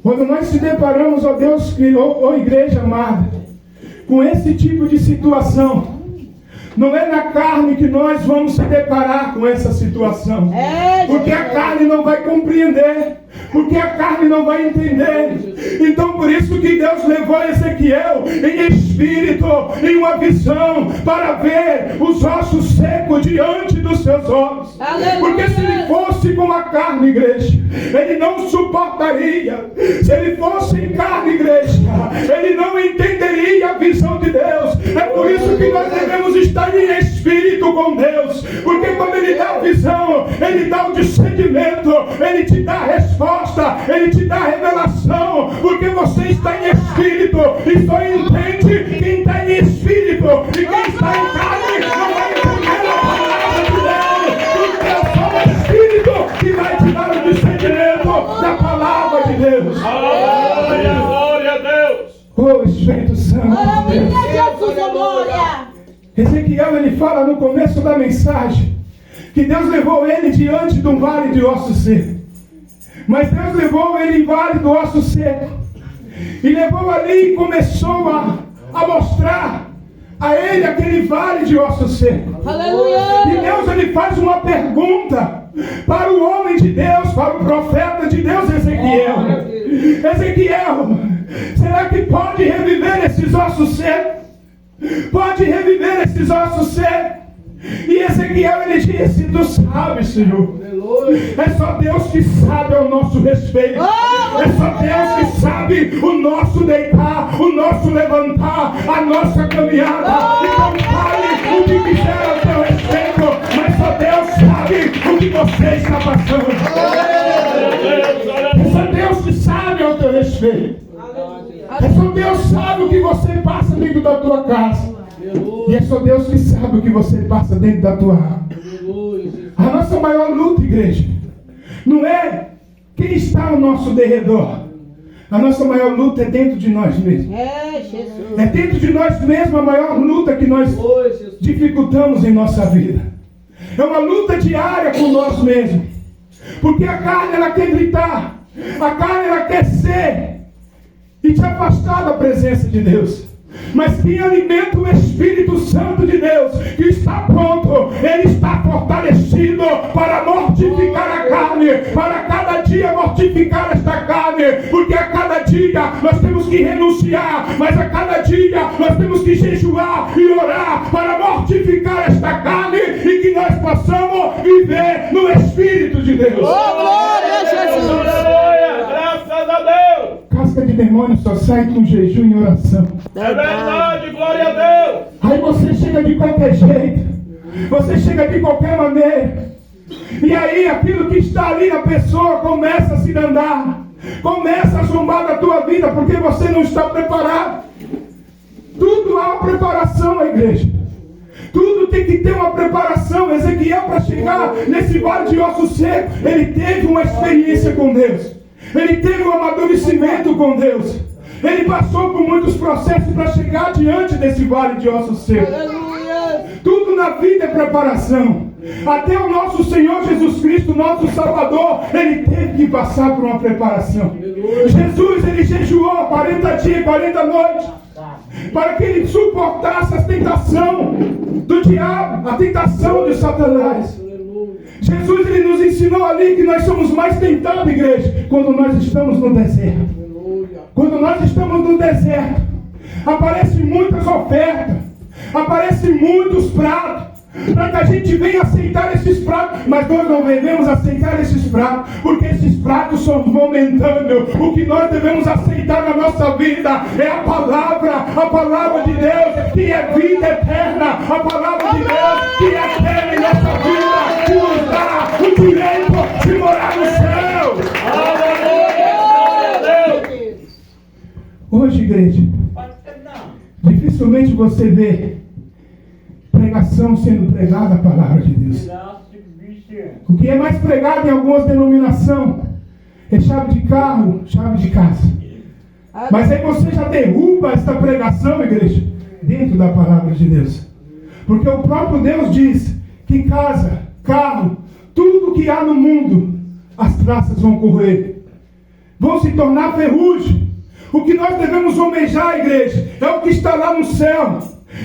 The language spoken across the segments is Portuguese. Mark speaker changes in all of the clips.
Speaker 1: Quando nós se deparamos, ó Deus, ó igreja amada, com esse tipo de situação, não é na carne que nós vamos se deparar com essa situação. Porque a carne não vai compreender. Porque a carne não vai entender. Então por isso que Deus levou Ezequiel em espírito, em uma visão, para ver os ossos secos diante dos seus olhos. Porque se ele fosse com a carne, igreja, ele não suportaria. Se ele fosse em carne, igreja, ele não entenderia a visão de Deus. É por isso que nós devemos estar em espírito com Deus. Porque quando ele dá a visão, ele dá o discernimento, ele te dá a resposta, ele te dá a revelação. Porque você está em espírito e só entende quem está em espírito. E quem está em carne não vai entender a palavra de Deus. Porque é só o espírito que vai te dar o discernimento da palavra de Deus.
Speaker 2: Glória a Deus.
Speaker 1: Oh, Espírito Santo de Deus. Ezequiel, ele fala no começo da mensagem que Deus levou ele diante de um vale de ossos secos. Mas Deus levou ele em vale do osso seco. E levou ali e começou a mostrar a ele aquele vale de ossos secos.
Speaker 3: Aleluia!
Speaker 1: E Deus, ele faz uma pergunta para o homem de Deus, para o profeta de Deus, Ezequiel. Ezequiel, será que pode reviver esses ossos secos? Pode reviver esses ossos secos? E Ezequiel, ele disse: tu sabes, Senhor. É só Deus que sabe ao nosso respeito. É só Deus que sabe o nosso deitar, o nosso levantar, a nossa caminhada. Então fale o que quiser ao teu respeito, mas só Deus sabe o que você está passando. É só Deus que sabe ao teu respeito. É só Deus que sabe o que você passa dentro da tua casa. E é só Deus que sabe o que você passa dentro da tua alma. A nossa maior luta, igreja, não é quem está ao nosso derredor. A nossa maior luta é dentro de nós mesmos. É dentro de nós mesmos a maior luta que nós dificultamos em nossa vida. É uma luta diária com nós mesmos. Porque a carne, ela quer gritar. A carne, ela quer ser e te afastar da presença de Deus. Mas quem alimenta o Espírito Santo de Deus, que está pronto, ele está fortalecido para mortificar a carne, para cada dia mortificar esta carne, porque a cada dia nós temos que renunciar, mas a cada dia nós temos que jejuar e orar para mortificar esta carne e que nós possamos viver no Espírito de Deus.
Speaker 3: Oh, glória a Jesus!
Speaker 2: Graças a Deus!
Speaker 1: Casca de demônio só sai com jejum e oração.
Speaker 2: É verdade, glória a Deus!
Speaker 1: Aí você chega de qualquer jeito, você chega de qualquer maneira, e aí aquilo que está ali na pessoa começa a se andar, começa a zombar da tua vida, porque você não está preparado. Tudo há uma preparação, a igreja. Tudo tem que ter uma preparação. Ezequiel, para chegar nesse vale de ossos secos, ele teve uma experiência com Deus. Ele teve um amadurecimento com Deus. Ele passou por muitos processos para chegar diante desse vale de ossos secos. Tudo na vida é preparação. Até o nosso Senhor Jesus Cristo, nosso Salvador, ele teve que passar por uma preparação. Jesus, ele jejuou 40 dias e 40 noites para que ele suportasse a tentação do diabo, a tentação de Satanás. Jesus, ele nos ensinou ali que nós somos mais tentados, igreja, quando nós estamos no deserto. Quando nós estamos no deserto, aparecem muitas ofertas, aparecem muitos pratos, para que a gente venha aceitar esses pratos, mas nós não devemos aceitar esses pratos, porque esses pratos são momentâneos. O que nós devemos aceitar na nossa vida é a palavra de Deus, que é vida eterna, a palavra de Deus, que é eterna em nossa vida, que nos dá o direito de morar no céu. Hoje, igreja, dificilmente você vê pregação sendo pregada a palavra de Deus. O que é mais pregado em algumas denominações é chave de carro, chave de casa. Mas aí você já derruba esta pregação, igreja, dentro da palavra de Deus. Porque o próprio Deus diz que casa, carro, tudo que há no mundo, as traças vão correr. vão se tornar ferrugem. O que nós devemos almejar, igreja, é o que está lá no céu.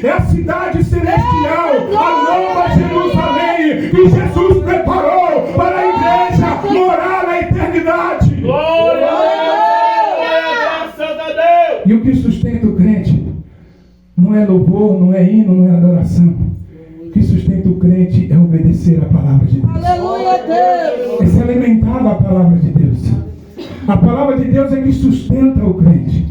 Speaker 1: É a cidade celestial, a nova Jerusalém, que Jesus preparou para a igreja morar na eternidade.
Speaker 2: Glória a Deus! Graças a Deus!
Speaker 1: E o que sustenta o crente não é louvor, não é hino, não é adoração. O que sustenta o crente é obedecer a palavra de Deus.
Speaker 3: Aleluia, Deus.
Speaker 1: É se alimentar da palavra de Deus. A palavra de Deus é que sustenta o crente.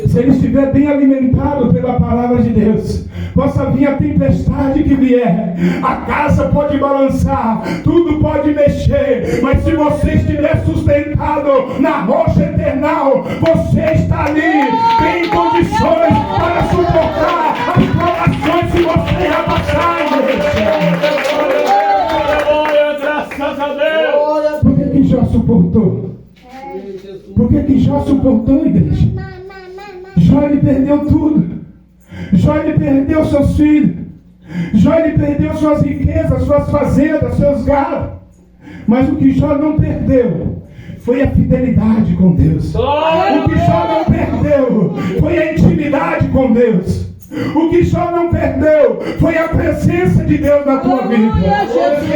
Speaker 1: Se ele estiver bem alimentado pela palavra de Deus, possa vir a tempestade que vier, a casa pode balançar, tudo pode mexer, mas se você estiver sustentado na rocha eternal, você está ali, tem condições para suportar as provações que você vai passar,
Speaker 2: Glória, graças a Deus!
Speaker 1: Por que Jó suportou? Por que Jó suportou, igreja? Jó ele perdeu tudo. Jó ele perdeu seus filhos. Jó ele perdeu suas riquezas, suas fazendas, seus gados. Mas o que Jó não perdeu foi a fidelidade com Deus. O que Jó não perdeu foi a intimidade com Deus. O que Jó não perdeu foi a presença de Deus na tua vida.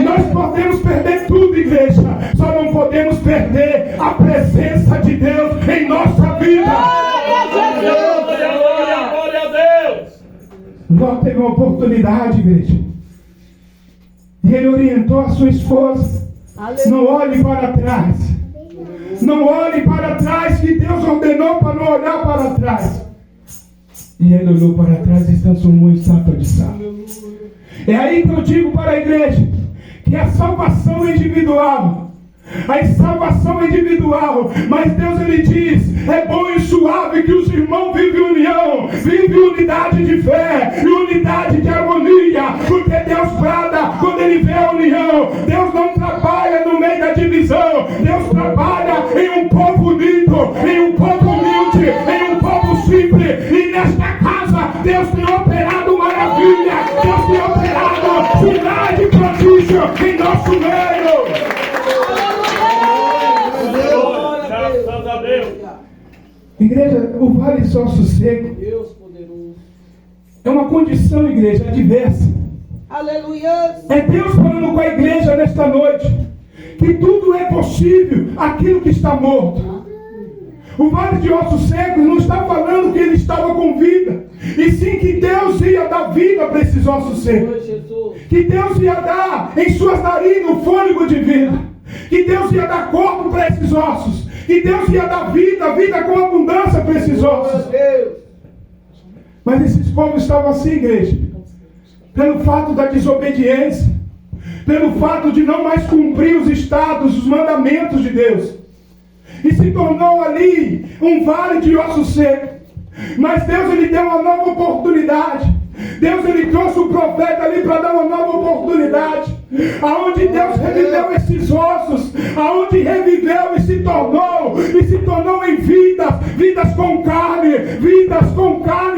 Speaker 1: Nós podemos perder tudo, igreja, só não podemos perder a presença de Deus em nossa vida.
Speaker 2: Glória a Deus!
Speaker 1: Ló teve uma oportunidade, igreja, e ele orientou a sua esposa: não olhe para trás, não olhe para trás, que Deus ordenou para não olhar para trás. E ele olhou para trás e se transformou em estátua de sal. É aí que eu digo para a igreja que a salvação é individual. A salvação é individual, mas Deus ele diz: é bom e suave que os irmãos vivem união, vivem unidade de fé e unidade de harmonia, porque Deus brada quando ele vê a união. Deus não trabalha no meio da divisão, Deus trabalha em um povo unido, em um povo humilde, em um povo simples. E nesta casa Deus tem operado maravilha, Deus tem operado sinais e prodígio em nosso meio.
Speaker 2: Graças a Deus!
Speaker 1: Igreja, o vale só sossego é uma condição, igreja, adversa.
Speaker 3: Aleluia.
Speaker 1: É Deus falando com a igreja nesta noite que tudo é possível aquilo que está morto. O vale de ossos secos não está falando que ele estava com vida, e sim que Deus ia dar vida para esses ossos secos, que Deus ia dar em suas narinas o fôlego de vida, que Deus ia dar corpo para esses ossos, que Deus ia dar vida, vida com abundância para esses ossos. Mas esses povos estavam assim, igreja, pelo fato da desobediência, pelo fato de não mais cumprir os estados, os mandamentos de Deus, e se tornou ali um vale de ossos secos. Mas Deus ele deu uma nova oportunidade. Deus ele trouxe o profeta ali para dar uma nova oportunidade, aonde Deus reviveu esses ossos, aonde reviveu e se tornou em vidas com carne,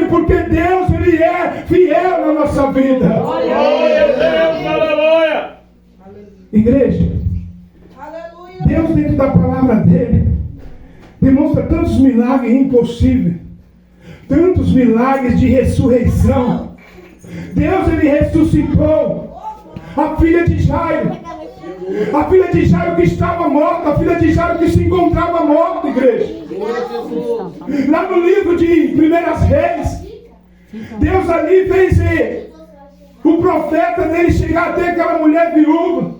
Speaker 1: porque Deus ele é fiel na nossa vida.
Speaker 2: Glória a Deus, aleluia!
Speaker 1: Igreja, Deus dentro da palavra dele demonstra tantos milagres impossíveis, tantos milagres de ressurreição. Deus ele ressuscitou a filha de Jairo, que estava morta, a filha de Jairo que se encontrava morta, igreja. Lá no livro de 1 Reis, Deus ali fez o profeta dele chegar até aquela mulher viúva,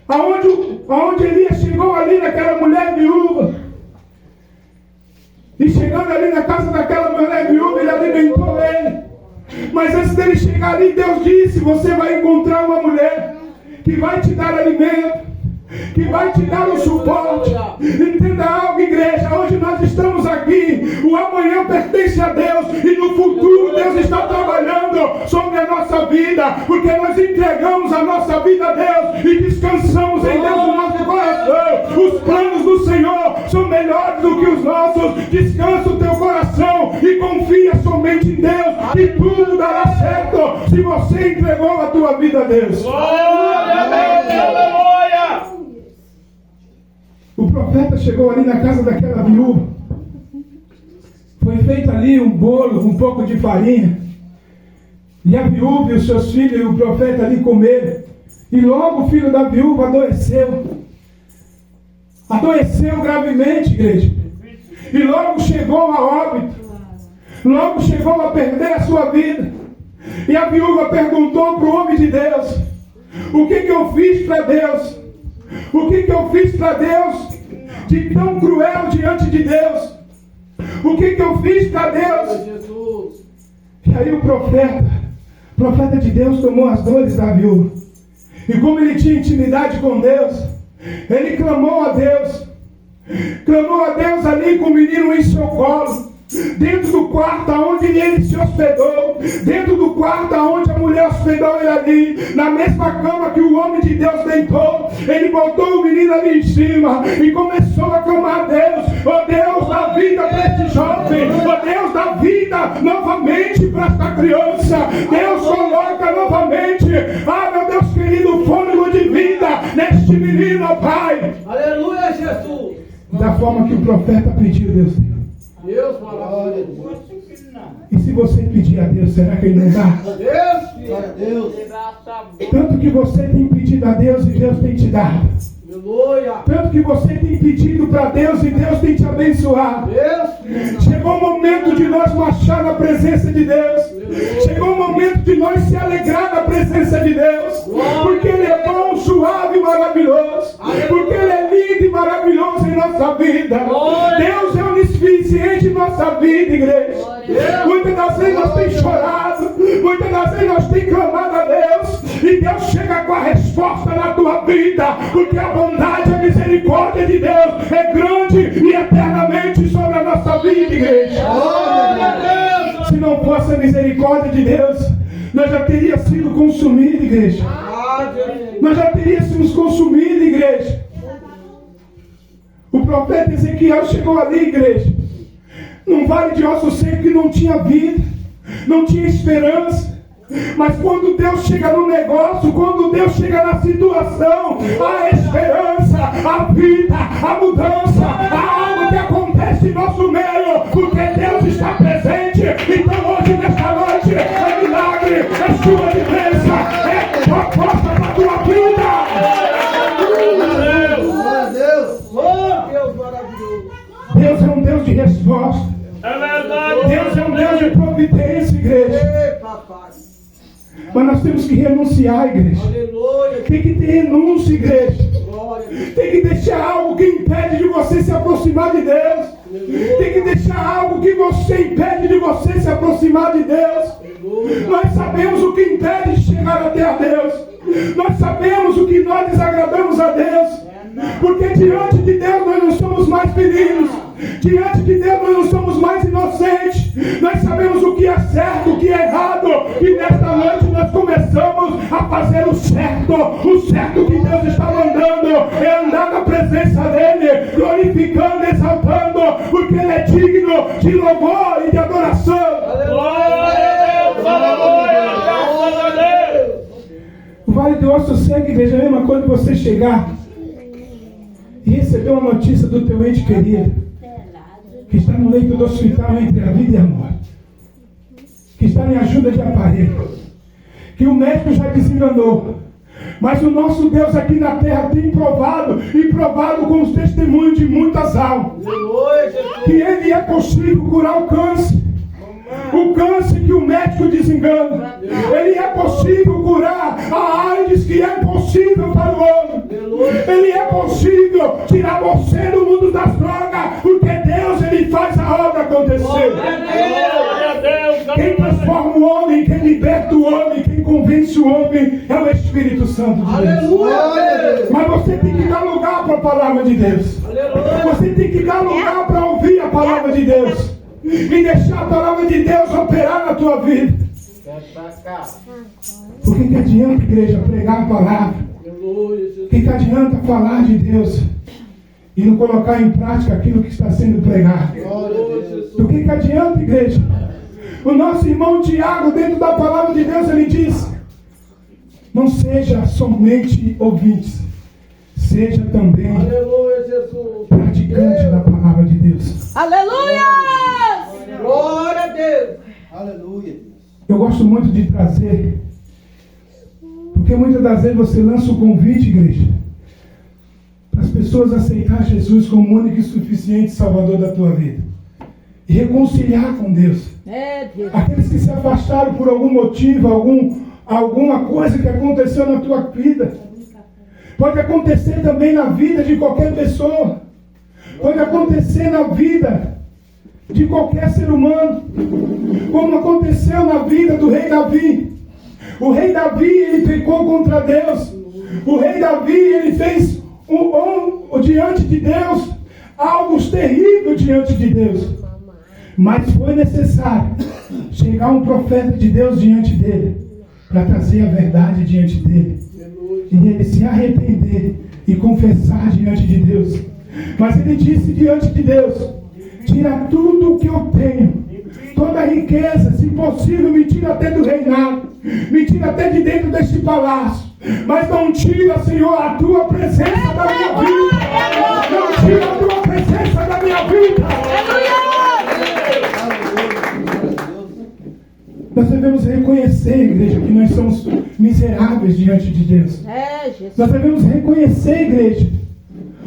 Speaker 1: aonde Elias chegou ali naquela mulher viúva, e chegando ali na casa daquela mulher viúva, ele alimentou ele. Mas antes dele chegar ali, Deus disse: você vai encontrar uma mulher que vai te dar alimento, que vai te dar um suporte. Entenda algo, igreja, hoje nós estamos aqui, o amanhã pertence a Deus, e no futuro Deus está trabalhando sobre a nossa vida, porque nós entregamos a nossa vida a Deus e descansamos em Deus no nosso coração. Os planos do Senhor são melhores do que os nossos. Descansa o teu coração e confia somente em Deus, e tudo dará certo se você entregou a tua vida a Deus.
Speaker 2: Glória a Deus, aleluia!
Speaker 1: O profeta chegou ali na casa daquela viúva. Foi feito ali um bolo, um pouco de farinha. E a viúva e os seus filhos e o profeta ali comeram. E logo o filho da viúva adoeceu. Adoeceu gravemente, igreja. E logo chegou a óbito. Logo chegou a perder a sua vida. E a viúva perguntou para o homem de Deus: o que eu fiz para Deus? O que eu fiz para Deus de tão cruel diante de Deus? O que eu fiz para Deus? E aí o profeta de Deus tomou as dores da viúva. E como ele tinha intimidade com Deus, ele clamou a Deus. Clamou a Deus ali com o menino em seu colo. Dentro do quarto onde ele se hospedou, dentro do quarto onde a mulher hospedou ele ali, na mesma cama que o homem de Deus deitou, ele botou o menino ali em cima e começou a clamar a Deus: ó Deus, dá vida para este jovem, ó Deus, dá vida novamente para esta criança, Deus, coloca novamente, meu Deus querido, fôlego de vida neste menino, ó Pai.
Speaker 3: Aleluia, Jesus.
Speaker 1: Da forma que o profeta pediu, Deus deu.
Speaker 3: Deus, glória.
Speaker 1: E se você pedir a Deus, será que Ele não dá?
Speaker 3: Deus.
Speaker 1: Tanto que você tem pedido a Deus e Deus tem te dado.
Speaker 3: Aleluia.
Speaker 1: Tanto que você tem pedido para Deus e Deus tem te abençoado. Chegou o momento de nós marchar na presença de Deus. Chegou o momento de nós se alegrar na presença de Deus. Porque Ele é bom, suave e maravilhoso. Porque Ele é lindo e maravilhoso em nossa vida. Deus é onisciente em nossa vida, igreja. Muitas das vezes nós temos chorado. Muitas das vezes nós temos clamado a Deus. E Deus chega com a resposta na tua vida. Porque a bondade e a misericórdia de Deus é grande e eternamente sobre a nossa vida, igreja. Se não fosse a misericórdia de Deus, nós já teríamos sido consumidos, igreja. Nós já teríamos consumido, igreja. O profeta Ezequiel chegou ali, igreja, num vale de ossos secos que não tinha vida, não tinha esperança. Mas quando Deus chega no negócio, quando Deus chega na situação, a esperança, a vida, a mudança, há algo que acontece em nosso meio, porque Deus está presente. Então hoje, nesta noite, é milagre, é chuva de bênção, é proposta para a tua vida.
Speaker 3: Deus maravilhoso.
Speaker 1: Deus é um Deus de resposta.
Speaker 2: É verdade.
Speaker 1: Deus é um Deus de providência, igreja.
Speaker 3: Papai.
Speaker 1: Mas nós temos que renunciar, igreja.
Speaker 3: Aleluia.
Speaker 1: Tem que ter renúncia, igreja.
Speaker 3: Glória.
Speaker 1: Tem que deixar algo que impede de você se aproximar de Deus. Tem que deixar algo que você impede de você se aproximar de Deus. Nós sabemos o que impede de chegar até a Deus. Nós sabemos o que nós desagradamos a Deus. Porque diante de Deus nós não somos mais meninos. Diante de Deus nós não somos mais inocentes. Nós sabemos o que é certo, o que é errado. E nesta noite nós começamos a fazer o certo. O certo que Deus está mandando é andar na presença dEle, glorificando, exaltando, porque Ele é digno de louvor e de adoração.
Speaker 2: Glória a Deus, aleluia, graças a Deus.
Speaker 1: O vale do osso seco, igreja, é a mesma coisa que você chegar e receber uma notícia do teu ente querido, que está no leito do hospital entre a vida e a morte, que está em ajuda de aparelho, que o médico já desenganou, mas o nosso Deus aqui na terra tem provado, e provado com os testemunhos de muitas almas, que Ele é possível curar o câncer. O câncer que o médico desengana, Ele é possível curar a AIDS, que é impossível para o homem. Ele é possível tirar você do mundo das drogas, porque Deus, Ele faz a obra acontecer. Quem transforma o homem, quem liberta o homem, quem convence o homem é o Espírito Santo de Deus. Mas você tem que dar lugar para a palavra de Deus. Você tem que dar lugar para ouvir a palavra de Deus. E deixar a palavra de Deus operar na tua vida. Por que adianta, igreja, pregar a palavra? O que adianta falar de Deus e não colocar em prática aquilo que está sendo pregado? Do que adianta, igreja? O nosso irmão Tiago, dentro da palavra de Deus, ele diz: não seja somente ouvintes, seja também gigante da palavra de Deus.
Speaker 4: Aleluia!
Speaker 3: Glória a Deus.
Speaker 5: Aleluia.
Speaker 1: Eu gosto muito de trazer, porque muitas das vezes você lança o convite, igreja, para as pessoas aceitar Jesus como único e suficiente Salvador da tua vida e reconciliar com Deus. Aqueles que se afastaram por algum motivo, alguma coisa que aconteceu na tua vida. Pode acontecer também na vida de qualquer pessoa. Pode acontecer na vida de qualquer ser humano. Como aconteceu na vida do rei Davi. O rei Davi, ele pecou contra Deus. O rei Davi, ele fez diante de Deus algo terrível diante de Deus. Mas foi necessário chegar um profeta de Deus diante dele para trazer a verdade diante dele e ele se arrepender e confessar diante de Deus. Mas ele disse diante de Deus: tira tudo o que eu tenho, toda a riqueza, se possível me tira até do reinado, me tira até de dentro deste palácio, mas não tira, Senhor, a tua presença da minha vida. Não tira a tua presença da minha vida. Nós devemos reconhecer, igreja, que nós somos miseráveis diante de Deus. Nós devemos reconhecer, igreja,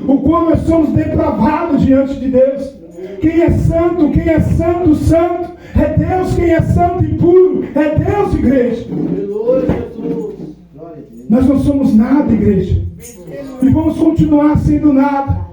Speaker 1: o quão nós somos depravados diante de Deus. Quem é santo, santo, é Deus. Quem é santo e puro, é Deus, igreja. Nós não somos nada, igreja. E vamos continuar sendo nada.